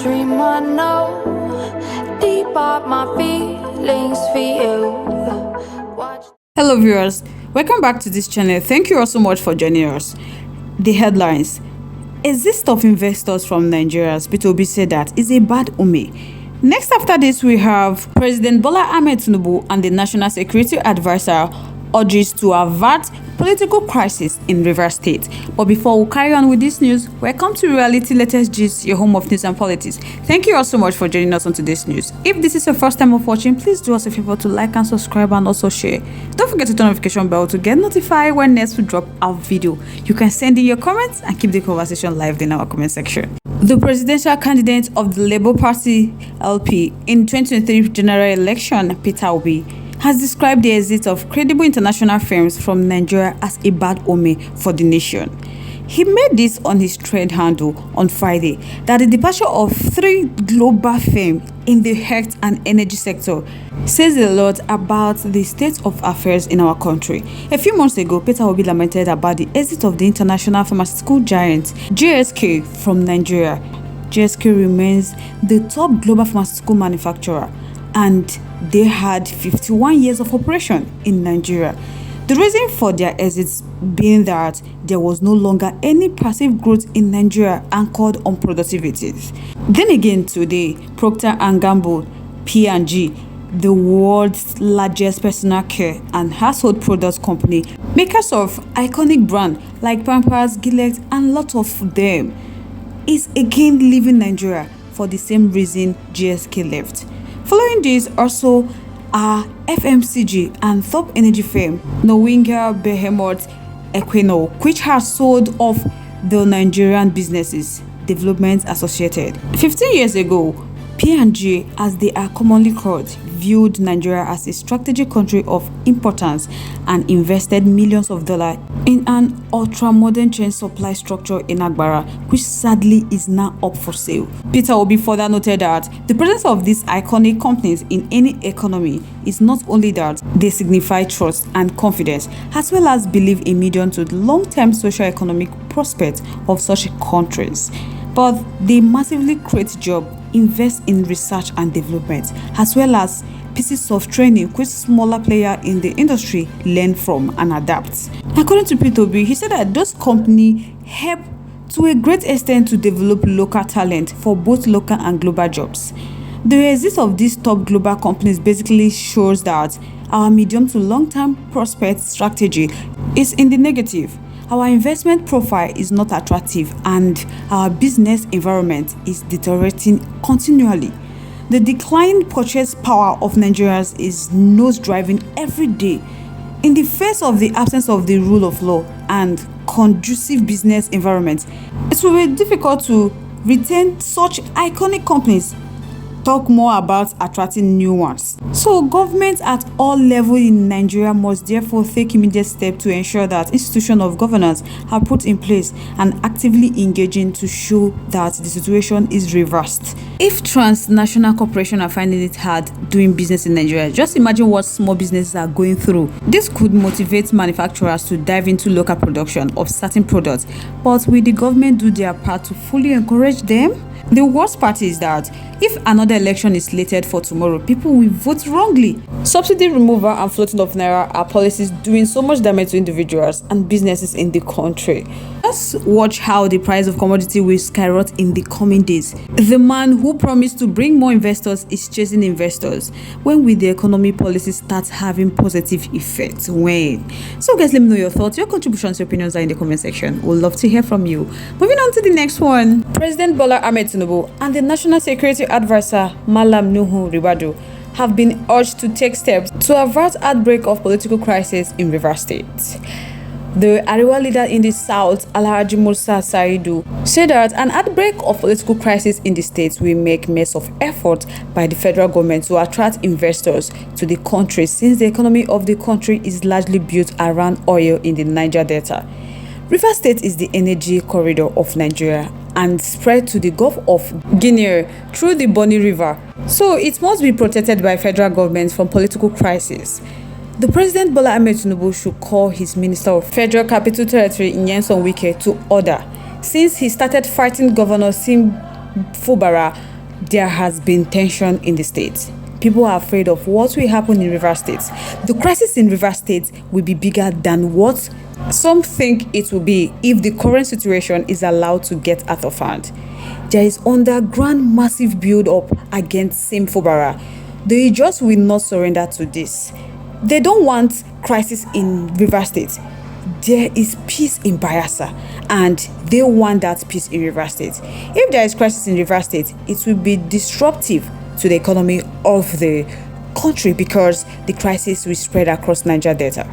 dream I know deep up my feelings for you. Hello viewers, welcome back to this channel. Thank you all so much for joining us. The headlines: exit of investors from Nigeria, Tinubu said that is a bad omen. Next after this, we have President Bola Ahmed Tinubu and the National Security Advisor urges to avert political crisis in Rivers State. But before we carry on with this news, welcome to Reality Latest Gist, your home of news and politics. Thank you all so much for joining us on today's news. If this is your first time of watching, please do us a favor to like and subscribe and also share. Don't forget to turn on the notification bell to get notified when next we drop our video. You can send in your comments and keep the conversation live in our comment section. The presidential candidate of the Labour Party LP in 2023 general election, Peter Obi, has described the exit of credible international firms from Nigeria as a bad omen for the nation. He made this on his trade handle on Friday that the departure of 3 global firms in the health and energy sector says a lot about the state of affairs in our country. A few months ago, Peter Obi lamented about the exit of the international pharmaceutical giant GSK from Nigeria. GSK remains the top global pharmaceutical manufacturer, and they had 51 years of operation in Nigeria. The reason for their exits being that there was no longer any passive growth in Nigeria anchored on productivity. Then again today, Procter & Gamble, P&G, the world's largest personal care and household products company, makers of iconic brands like Pampers, Gillette, and lots of them, is again leaving Nigeria for the same reason GSK left. Following this also are FMCG and top energy firm Norwegian behemoth Equinor, which has sold off the Nigerian businesses development associated. 15 years ago, P&G, as they are commonly called, viewed Nigeria as a strategic country of importance and invested millions of dollars in an ultra-modern chain supply structure in Agbara, which sadly is now up for sale. Peter Obi further noted that the presence of these iconic companies in any economy is not only that they signify trust and confidence, as well as belief in medium to long-term socio-economic prospects of such countries, but they massively create jobs, invest in research and development, as well as pieces of training which smaller players in the industry learn from and adapt. According to Peter Obi, he said that those companies help to a great extent to develop local talent for both local and global jobs. The exit of these top global companies basically shows that our medium to long-term prospect strategy is in the negative. Our investment profile is not attractive and our business environment is deteriorating continually. The declined purchase power of Nigerians is nose-driving every day. In the face of the absence of the rule of law and conducive business environment, it will be difficult to retain such iconic companies. Talk more about attracting new ones. So governments at all levels in Nigeria must therefore take immediate steps to ensure that institutions of governance are put in place and actively engaging to show that the situation is reversed. If transnational corporations are finding it hard doing business in Nigeria, just imagine what small businesses are going through. This could motivate manufacturers to dive into local production of certain products, but will the government do their part to fully encourage them? The worst part is that if another election is slated for tomorrow, people will vote wrongly. Subsidy removal and floating of naira are policies doing so much damage to individuals and businesses in the country. Let's watch how the price of commodity will skyrocket in the coming days. The man who promised to bring more investors is chasing investors. When will the economy policy start having positive effects? When? So guys, let me know your thoughts, your contributions, your opinions are in the comment section. We'd love to hear from you. Moving on to the next one. President Bola Ahmed Tinubu and the National Security Advisor Malam Nuhu Ribadu have been urged to take steps to avert outbreak of political crisis in Rivers State. The Ariwa leader in the south, Alhaji Musa Saidu, said that an outbreak of political crisis in the state will make mess of effort by the federal government to attract investors to the country, since the economy of the country is largely built around oil in the Niger Delta. Rivers State is the energy corridor of Nigeria and spread to the Gulf of Guinea through the Bonny River, so it must be protected by federal government from political crisis. The President Bola Ahmed Tinubu should call his Minister of Federal Capital Territory Wike to order, since he started fighting Governor Sim Fubara there has been tension in the state. People are afraid of what will happen in River State. The crisis in River State will be bigger than what some think it will be if the current situation is allowed to get out of hand. There is underground massive build-up against Same Fubara. They just will not surrender to this. They don't want crisis in River State. There is peace in Bayelsa, and they want that peace in River State. If there is crisis in River State, it will be disruptive to the economy of the country because the crisis will spread across Niger Delta.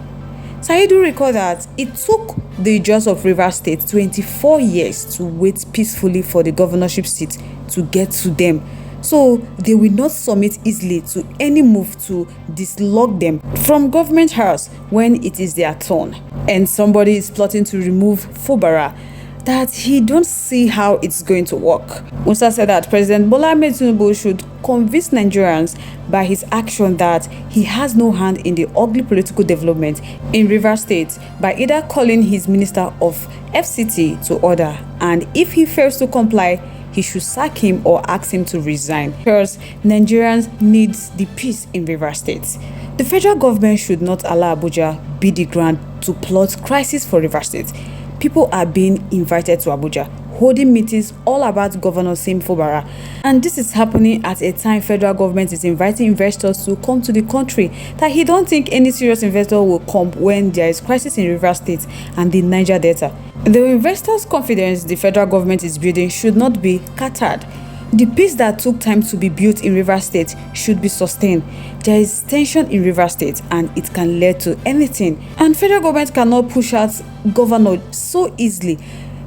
So I do recall that it took the judge of River State 24 years to wait peacefully for the governorship seat to get to them. So they will not submit easily to any move to dislodge them from government house when it is their turn. And somebody is plotting to remove Fubara, that he don't see how it's going to work. Musa said that President Bola Ahmed Tinubu should convince Nigerians by his action that he has no hand in the ugly political development in River State by either calling his Minister of FCT to order, and if he fails to comply, he should sack him or ask him to resign, because Nigerians need the peace in River State. The federal government should not allow Abuja be the ground to plot crisis for River State. People are being invited to Abuja, holding meetings all about Governor Same Fubara. And this is happening at a time federal government is inviting investors to come to the country, that he don't think any serious investor will come when there is crisis in River State and the Niger Delta. The investors' confidence the federal government is building should not be scattered. The peace that took time to be built in River State should be sustained. There is tension in River State and it can lead to anything. And federal government cannot push out governor so easily.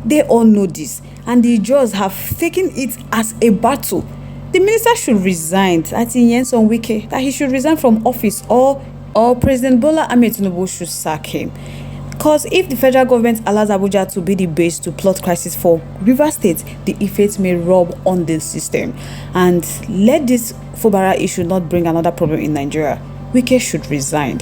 They all know this. And the judges have taken it as a battle. The minister should resign. I think Nyesom Wike, that he should resign from office, or President Bola Ahmed Tinubu should sack him. Because if the federal government allows Abuja to be the base to plot crisis for River State, the effects may rub on the system. And let this Fubara issue not bring another problem in Nigeria. Wike should resign.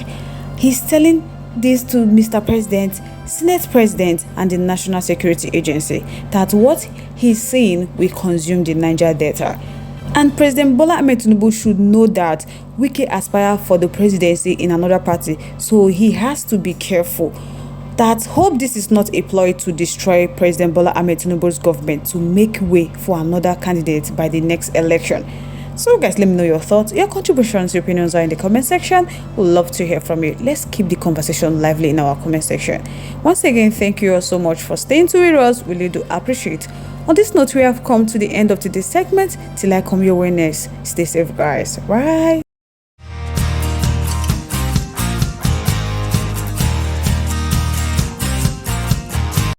He's telling this to Mr. President, Senate President, and the National Security Agency that what he's saying will consume the Niger Delta. And President Bola Ahmed Tinubu should know that Wike aspires for the presidency in another party, so he has to be careful. That hope this is not a ploy to destroy President Bola Ahmed Tinubu's government to make way for another candidate by the next election. So guys, let me know your thoughts. Your contributions, your opinions are in the comment section. We'd love to hear from you. Let's keep the conversation lively in our comment section. Once again, thank you all so much for staying with us. We really do appreciate. On this note, we have come to the end of today's segment. Till I come your way next. Stay safe, guys. Bye.